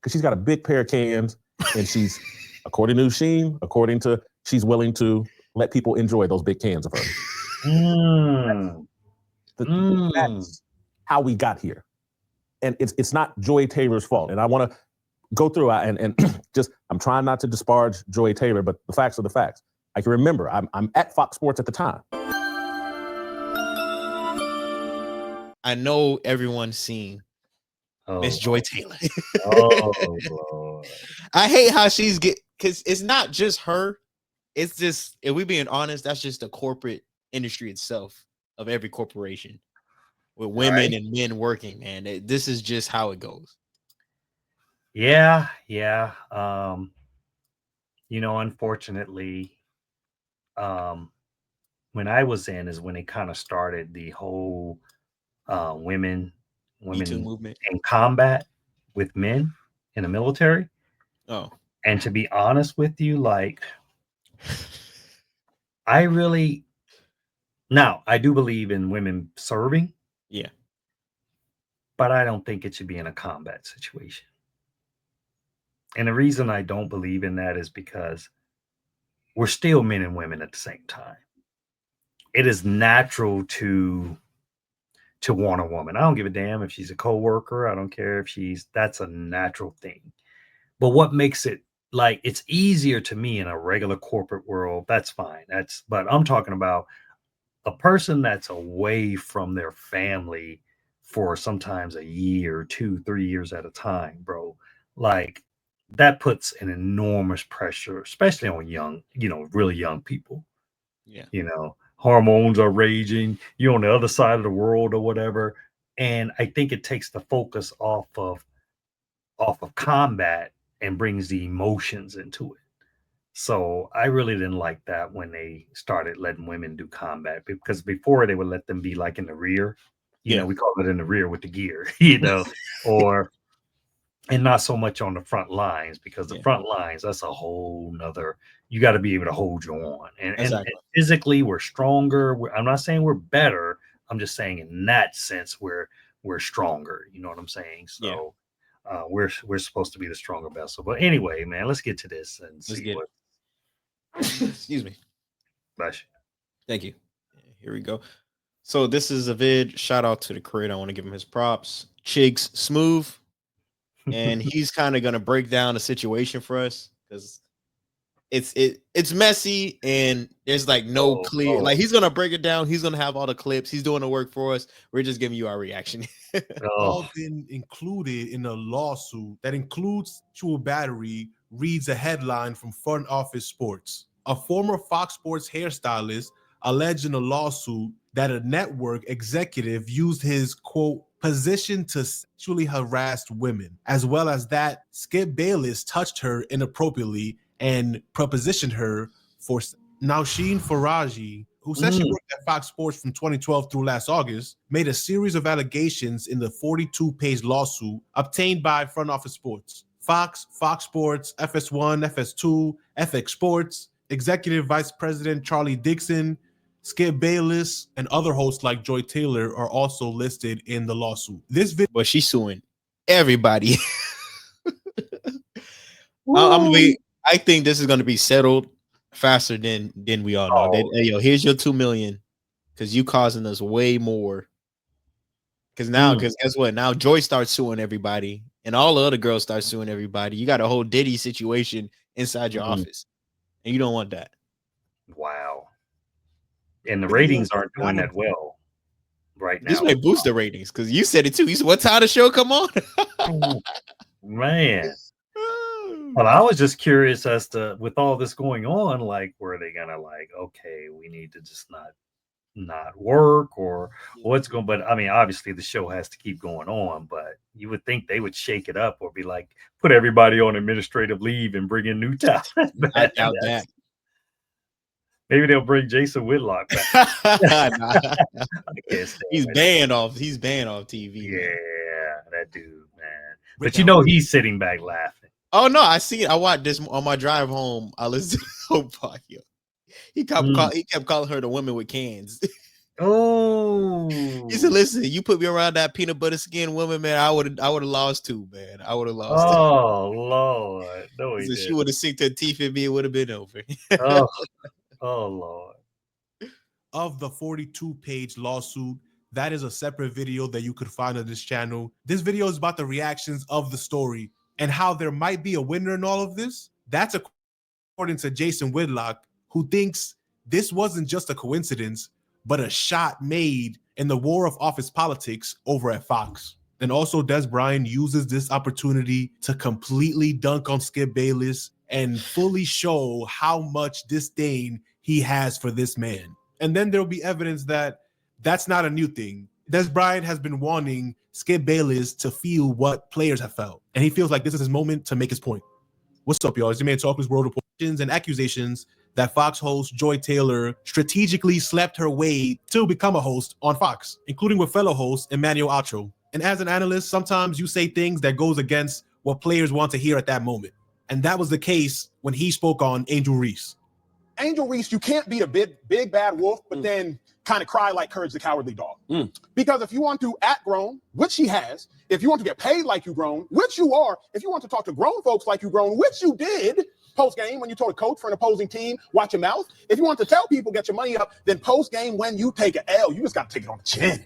because she's got a big pair of cans, and she's, according to she's willing to let people enjoy those big cans of her. That's how we got here. And it's not Joy Taylor's fault. And I want to go through and just, I'm trying not to disparage Joy Taylor, but the facts are the facts. I can remember, I'm at Fox Sports at the time. I know everyone's seen Miss Joy Taylor. Lord. I hate how she's because it's not just her. It's just, if we being honest, that's just the corporate industry itself of every corporation with women and men working, man. This is just how it goes. Yeah. Unfortunately, when I was in is when it kind of started the whole women movement in combat with men in the military. Oh, and to be honest with you, like, I do believe in women serving. Yeah. But I don't think it should be in a combat situation. And the reason I don't believe in that is because we're still men and women at the same time. It is natural to want a woman. I don't give a damn if she's a coworker. I don't care if that's a natural thing. But what makes it, like, it's easier to me in a regular corporate world, that's fine. But I'm talking about a person that's away from their family for sometimes a year, 2, 3 years at a time, bro. Like, that puts an enormous pressure, especially on young, really young people. Yeah. Hormones are raging, you're on the other side of the world or whatever. And I think it takes the focus off of combat and brings the emotions into it. So I really didn't like that when they started letting women do combat, because before they would let them be like in the rear, we call it in the rear with the gear, and not so much on the front lines, because the front lines, that's a whole nother, you got to be able to hold your own. And physically we're stronger. I'm not saying we're better. I'm just saying in that sense, we're stronger. You know what I'm saying? So we're supposed to be the stronger vessel. But anyway, man, let's get to this and see what. Excuse me. Bless you. Thank you. Here we go. So this is a vid. Shout out to the creator. I want to give him his props. Chigs Smooth. And he's kind of gonna break down the situation for us, because it's messy and there's like no clear. Like, he's gonna break it down. He's gonna have all the clips. He's doing the work for us. We're just giving you our reaction. All been included in a lawsuit that includes sexual battery, reads a headline from Front Office Sports. A former Fox Sports hairstylist alleged in a lawsuit that a network executive used his, quote, position to sexually harass women, as well as that Skip Bayless touched her inappropriately and propositioned her for. Now, Sheen Faraji, who said she worked at Fox Sports from 2012 through last August, made a series of allegations in the 42-page lawsuit obtained by Front Office Sports. Fox, Fox Sports, FS1, FS2, FX Sports, Executive Vice President Charlie Dixon, Skip Bayless, and other hosts like Joy Taylor are also listed in the lawsuit. But she's suing everybody. I think this is going to be settled faster than we all know. Hey, here's your $2 million, because you causing us way more. Because guess what? Now Joy starts suing everybody, and all the other girls start suing everybody. You got a whole Diddy situation inside your office, and you don't want that. Wow. And the ratings aren't doing that well right now. This may boost the ratings, because you said it too. You said, what time the show come on? Man. Well, I was just curious as to, with all this going on, like, were they gonna, like, okay, we need to just not work, or what's going? But I mean, obviously the show has to keep going on, but you would think they would shake it up, or be like, put everybody on administrative leave and bring in new talent. I doubt that. Maybe they'll bring Jason Whitlock back. He's banned off TV. Yeah, man. That dude, man. But he's sitting back laughing. Oh no, I watched this on my drive home. I listened to the whole podcast. He kept calling her the woman with cans. Oh, He said, "Listen, you put me around that peanut butter skin woman, man. I would have lost too, man. I would have lost." Oh Lord, no, He he said she did. would have sinked her teeth in me. It would have been over. Oh, oh Lord. Of the 42-page lawsuit, that is a separate video that you could find on this channel. This video is about the reactions of the story and how there might be a winner in all of this. That's according to Jason Whitlock, who thinks this wasn't just a coincidence, but a shot made in the war of office politics over at Fox. And also, Des Bryant uses this opportunity to completely dunk on Skip Bayless and fully show how much disdain he has for this man. And then there'll be evidence that that's not a new thing. Des Bryant has been wanting Skip Bayless to feel what players have felt. And he feels like this is his moment to make his point. What's up, y'all? It's your man Talkers World Reports and accusations that Fox host Joy Taylor strategically slept her way to become a host on Fox, including with fellow host Emmanuel Acho. And as an analyst, sometimes you say things that goes against what players want to hear at that moment. And that was the case when he spoke on Angel Reese. Angel Reese, you can't be a big bad wolf, but then kind of cry like Courage the Cowardly Dog. Because if you want to act grown, which he has, if you want to get paid like you grown, which you are, if you want to talk to grown folks like you grown, which you did post-game when you told a coach for an opposing team, watch your mouth. If you want to tell people, get your money up, then post-game when you take an L, you just got to take it on the chin.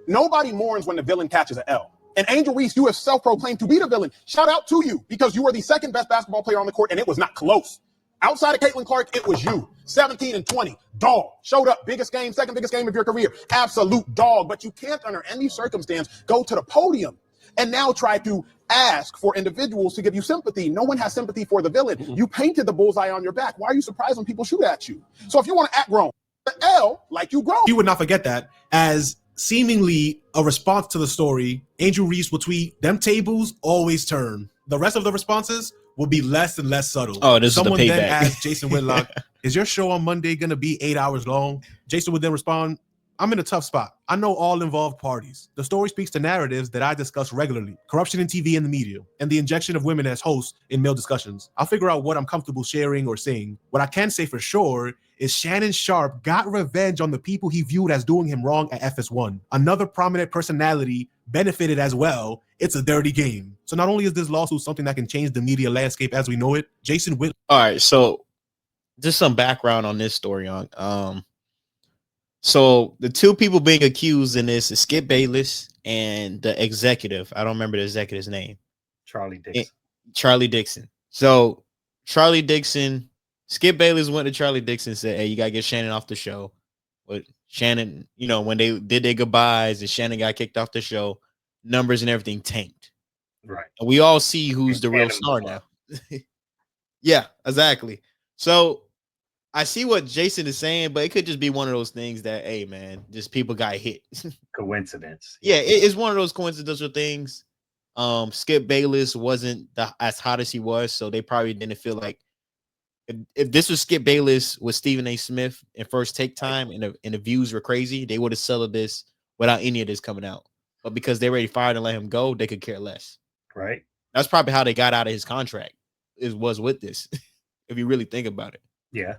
Nobody mourns when the villain catches an L. And Angel Reese, you have self-proclaimed to be the villain. Shout out to you, because you were the second best basketball player on the court, and it was not close. Outside of Caitlin Clark, it was you. 17 and 20, dog. Showed up, biggest game, second biggest game of your career. Absolute dog. But you can't, under any circumstance, go to the podium and now try to ask for individuals to give you sympathy. No one has sympathy for the villain. You painted the bullseye on your back. Why are you surprised when people shoot at you? So if you want to act grown, the L like you grown. You would not forget that as seemingly a response to the story. Angel Reese will tweet, "Them tables always turn." The rest of the responses will be less and less subtle. Oh, this Someone is the then payback. asked Jason Whitlock, "Is your show on Monday going to be 8 hours long?" Jason would then respond, "I'm in a tough spot. I know all involved parties. The story speaks to narratives that I discuss regularly, corruption in TV and the media, and the injection of women as hosts in male discussions. I'll figure out what I'm comfortable sharing or saying. What I can say for sure is Shannon Sharp got revenge on the people he viewed as doing him wrong at FS1. Another prominent personality benefited as well. It's a dirty game." So not only is this lawsuit something that can change the media landscape as we know it, Jason Whitlock. All right, so just some background on this story. So the two people being accused in this is Skip Bayless and the executive. I don't remember the executive's name. Charlie Dixon. Charlie Dixon. So Charlie Dixon, Skip Bayless went to Charlie Dixon and said, "Hey, you gotta get Shannon off the show." But Shannon, you know, when they did their goodbyes and Shannon got kicked off the show, numbers and everything tanked. Right. And we all see who's the real star now. Yeah, exactly. So I see what Jason is saying, but it could just be one of those things that, hey, man, just people got hit. Coincidence. Yeah, it's one of those coincidental things. Skip Bayless wasn't as hot as he was, so they probably didn't feel like if this was Skip Bayless with Stephen A. Smith in First Take Time and the views were crazy, they would have settled this without any of this coming out. But because they already fired and let him go, they could care less. Right. That's probably how they got out of his contract. Was with this, if you really think about it. Yeah.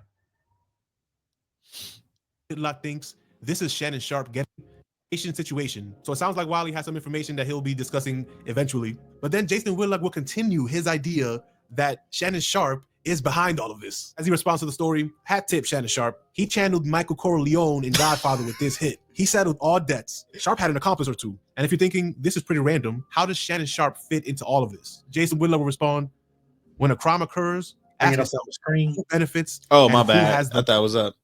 Whitlock thinks this is Shannon Sharp getting situation. So it sounds like Wiley has some information that he'll be discussing eventually. But then Jason Whitlock will continue his idea that Shannon Sharp is behind all of this. As he responds to the story, hat tip Shannon Sharp. He channeled Michael Corleone in Godfather with this hit. He settled all debts. Sharp had an accomplice or two. And if you're thinking this is pretty random, how does Shannon Sharp fit into all of this? Jason Whitlock will respond, "When a crime occurs, ask yourself who benefits. Oh, my and who bad. has I thought that was up.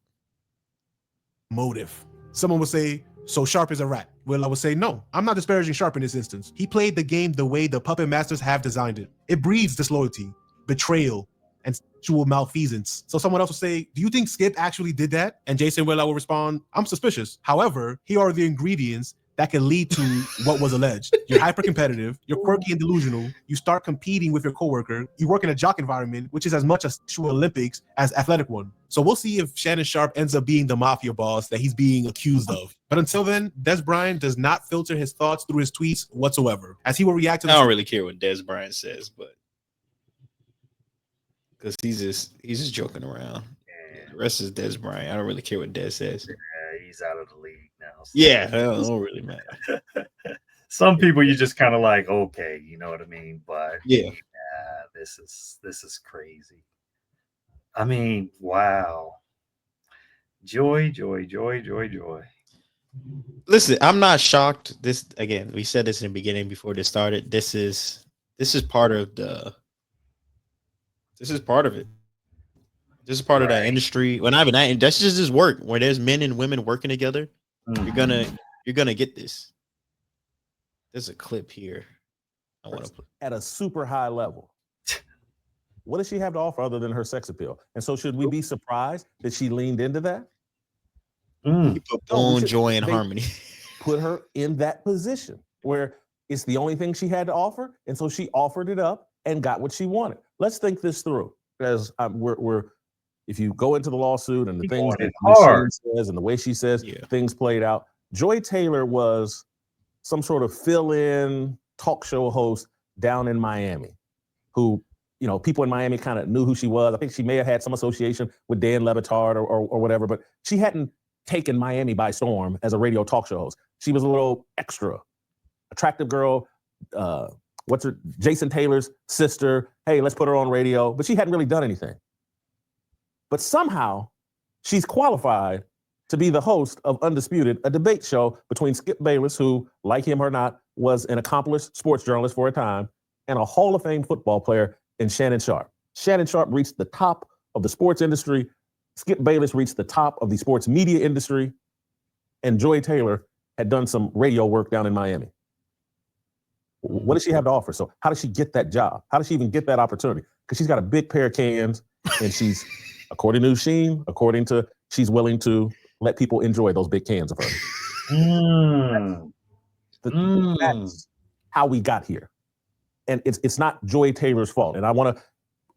Motive." Someone would say, "So Sharp is a rat." Well, I would say, no, I'm not disparaging Sharp in this instance. He played the game the way the puppet masters have designed it. It breeds disloyalty, betrayal, and sexual malfeasance. So someone else will say, "Do you think Skip actually did that?" And Jason Whitlock will respond, "I'm suspicious. However, here are the ingredients that can lead to what was alleged. You're hyper-competitive, you're quirky and delusional, you start competing with your coworker, you work in a jock environment, which is as much a sexual Olympics as athletic one." So we'll see if Shannon Sharp ends up being the mafia boss that he's being accused of. But until then, Des Bryant does not filter his thoughts through his tweets whatsoever, as he will react to I don't really care what Des Bryant says, but because he's just joking around. The rest is Des Bryant. I don't really care what Des says. he's out of the league now. So. Yeah, it don't really matter. Some people you just kind of like, okay, you know what I mean? But Yeah. this is crazy. I mean, wow. Joy. Listen, I'm not shocked. This again, we said this in the beginning before this started. This is part of the. This is part of it. This is part of that industry. Well, not even that. That's just this work where there's men and women working together. Mm-hmm. You're gonna get this. There's a clip here. I want to put at a super high level. What does she have to offer other than her sex appeal? And so, should we be surprised that she leaned into that? Put Bone, Joy, and Harmony. Put her in that position where it's the only thing she had to offer, and so she offered it up and got what she wanted. Let's think this through, as we're if you go into the lawsuit and the things that she says and the way she says things played out, Joy Taylor was some sort of fill-in talk show host down in Miami, who, you know, people in Miami kind of knew who she was. I think she may have had some association with Dan Le Batard or whatever, but she hadn't taken Miami by storm as a radio talk show host. She was a little extra, attractive girl. Jason Taylor's sister. Hey, let's put her on radio. But she hadn't really done anything. But somehow she's qualified to be the host of Undisputed, a debate show between Skip Bayless, who, like him or not, was an accomplished sports journalist for a time, and a Hall of Fame football player in Shannon Sharpe. Shannon Sharpe reached the top of the sports industry. Skip Bayless reached the top of the sports media industry. And Joy Taylor had done some radio work down in Miami. What does she have to offer? So how does she get that job? How does she even get that opportunity? Because she's got a big pair of cans, and she's, according to Sheen, she's willing to let people enjoy those big cans of her. That's how we got here. And it's not Joy Taylor's fault. And I want to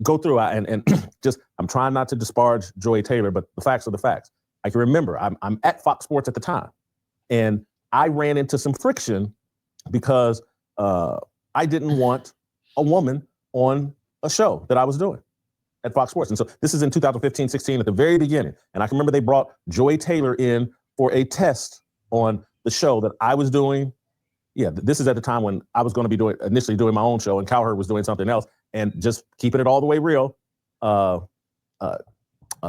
go through and just, I'm trying not to disparage Joy Taylor, but the facts are the facts. I can remember I'm at Fox Sports at the time, and I ran into some friction because I didn't want a woman on a show that I was doing at Fox Sports. And so this is in 2015-16 at the very beginning. And I can remember they brought Joy Taylor in for a test on the show that I was doing. Yeah, this is at the time when I was going to be initially doing my own show, and Cowherd was doing something else. And just keeping it all the way real,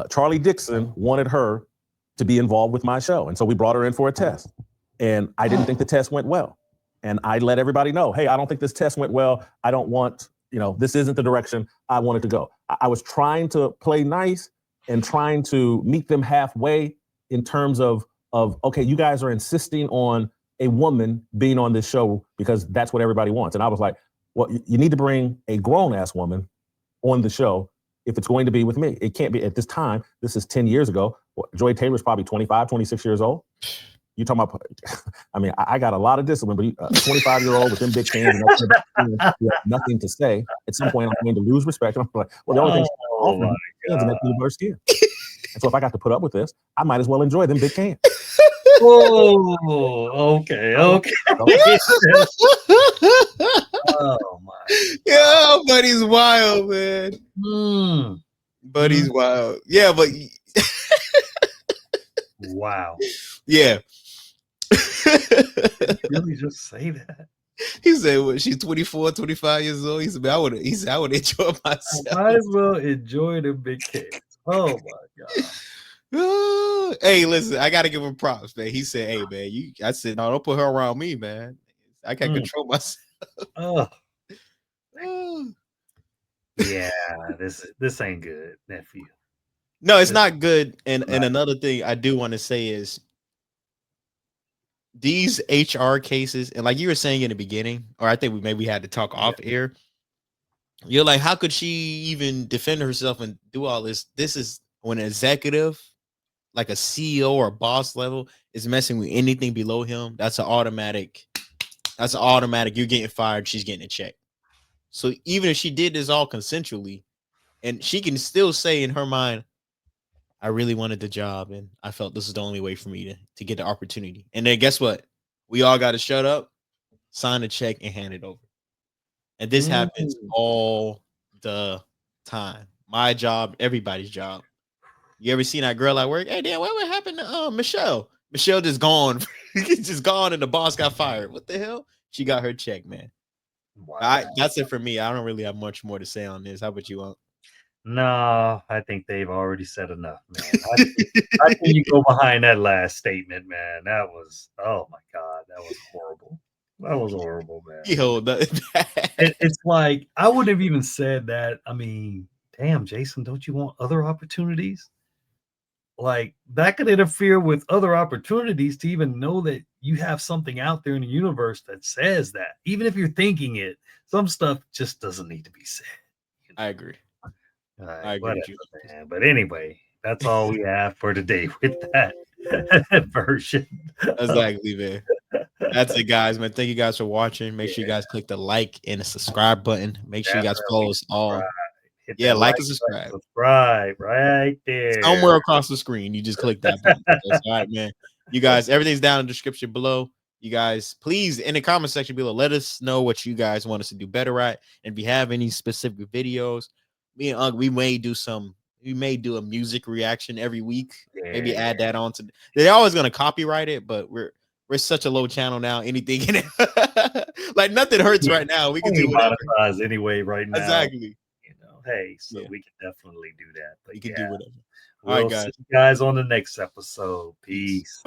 Charlie Dixon wanted her to be involved with my show. And so we brought her in for a test. And I didn't think the test went well. And I let everybody know, hey, I don't think this test went well. I don't want, this isn't the direction I wanted to go. I was trying to play nice and trying to meet them halfway in terms of okay, you guys are insisting on a woman being on this show because that's what everybody wants. And I was like, well, you need to bring a grown-ass woman on the show if it's going to be with me. It can't be at this time. This is 10 years ago. Joy Taylor's probably 25, 26 years old. You talking about, I mean, I got a lot of discipline, but a 25-year-old with them big hands and nothing to say. At some point, I'm going to lose respect. And I'm like, well, the only thing offer me is that peanut butter skin. And so if I got to put up with this, I might as well enjoy them big cans. Oh, okay. Oh my. Yeah, Buddy's wild, man. Buddy's wild. Yeah, but wow. Yeah. Did you really just say that? He said, "What? She's 24, 25 years old." He said, "I would enjoy myself. I might as well enjoy the big kids." Oh my god. Hey, listen, I gotta give him props, man. He said, "Hey, man, I said, no, don't put her around me, man. I can't control myself." Yeah, this ain't good, nephew. No, it's not good. And another thing I do want to say is these HR cases, and like you were saying in the beginning, or I think we had to talk off air. You're like, how could she even defend herself and do all this? This is when an executive, like a CEO or a boss level, is messing with anything below him. That's an automatic. You're getting fired. She's getting a check. So even if she did this all consensually, and she can still say in her mind, I really wanted the job, and I felt this is the only way for me to get the opportunity. And then guess what? We all got to shut up, sign a check, and hand it over. And this happens all the time. My job, everybody's job. You ever seen that girl at work? Hey, Dan, what happened to Michelle? Michelle just gone. Just gone, and the boss got fired. What the hell? She got her check, man. Wow. That's it for me. I don't really have much more to say on this. How about you, Unc? No, I think they've already said enough, man. I think you go behind that last statement, man. That was, oh my God, that was horrible. That was horrible, man. Yo, It's like, I wouldn't have even said that. I mean, damn, Jason, don't you want other opportunities? Like, that could interfere with other opportunities to even know that you have something out there in the universe that says that. Even if you're thinking it, some stuff just doesn't need to be said. I agree. Right, I agree with you. man. But anyway, that's all we have for today with that version. Exactly, man. That's it, guys, man. Thank you guys for watching. Make sure you guys click the like and the subscribe button. Make sure you guys follow us all. Hit Yeah, that like and subscribe. Subscribe right there. Somewhere across the screen, you just click that button. That's all right, man. You guys, everything's down in the description below. You guys, please, in the comment section below, let us know what you guys want us to do better at. And if you have any specific videos, me and Unc, we may do a music reaction every week. Yeah. Maybe add that on to. They're always gonna copyright it, but we're such a low channel now. Anything in it, like nothing hurts right now. We can do whatever. Monetize anyway right now. Exactly. You know, hey, so Yeah. we can definitely do that. But You can do whatever. All All right, right, guys. See you guys on the next episode. Peace.